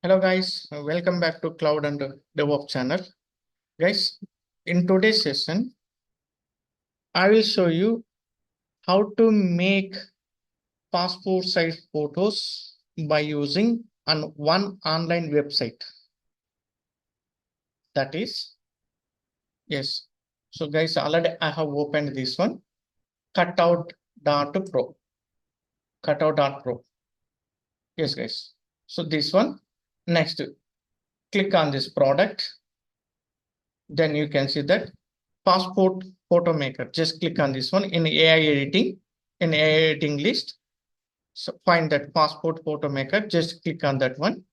Hello guys, welcome back to Cloud and DevOps channel. Guys, in today's session, I will show you how to make passport size photos by using one online website. That is, yes. So guys, already I have opened this one, cutout.pro, cutout.pro. Yes guys. So this one, next, click on this product. Then you can see that passport photo maker. Just click on this one in AI editing, in AI editing list. So find that passport photo maker. Just click on that one.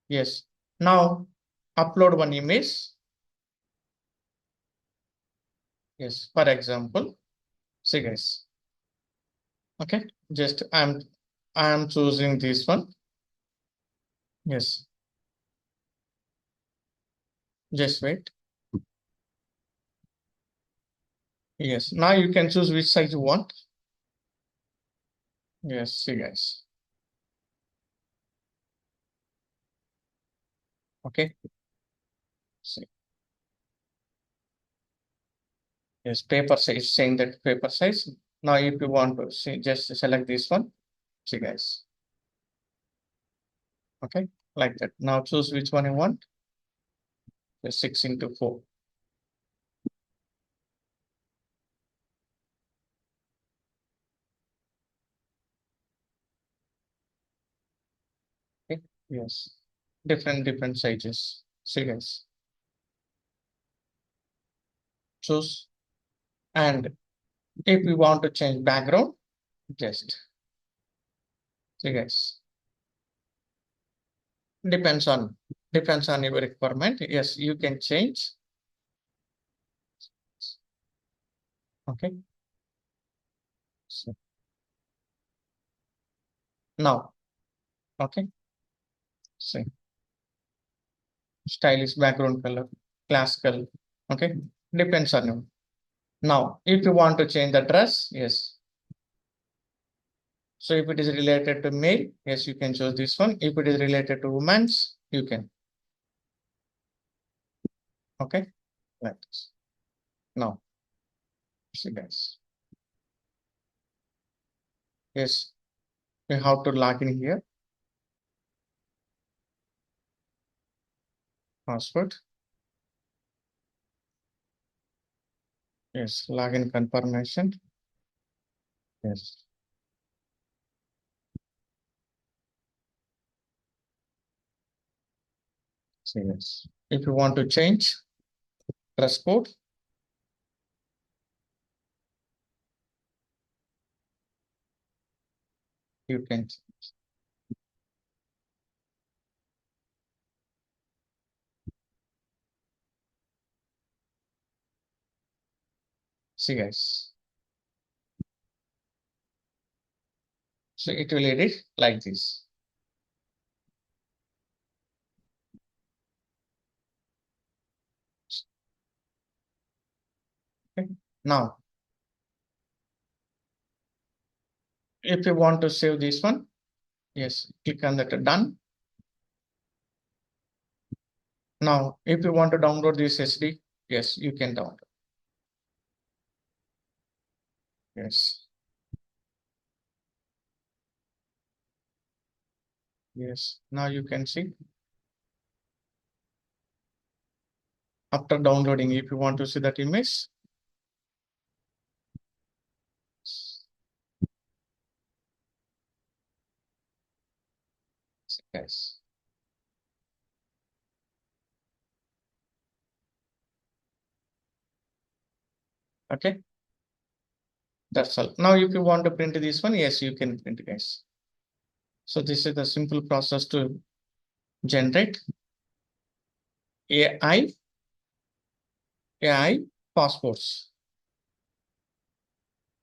Yes. Now upload one image. Yes. For example, see guys. Okay. Just I'm choosing this one. Yes. Just wait. Yes. Now you can choose which size you want. Yes. See guys. Okay. See. Yes, paper size, saying that paper size. Now, if you want to see, just select this one. See, guys. Okay, like that. Now choose which one you want. The 6x4. Okay, yes. Different sizes. See, guys. Choose. And if you want to change background, just see, guys. Depends on your requirement. Yes, you can change. Okay. So now, okay. See, stylish background color, classical. Okay, depends on you. Now, if you want to change the dress, yes. So if it is related to male, yes, you can choose this one. If it is related to women's, you can. Okay, like this. Now, see guys. Yes, you have to log in here. Password. Yes, login confirmation. Yes. See yes. If you want to change dress code, you can. See guys. So it will edit like this. Okay. Now, if you want to save this one, yes, click on that done. Now, if you want to download this SD, yes, you can download. Yes. Yes. Now you can see after downloading, if you want to see that image. Yes. Okay. That's all. Now, if you want to print this one, yes, you can print, guys. So this is the simple process to generate AI passports.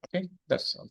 Okay, that's all.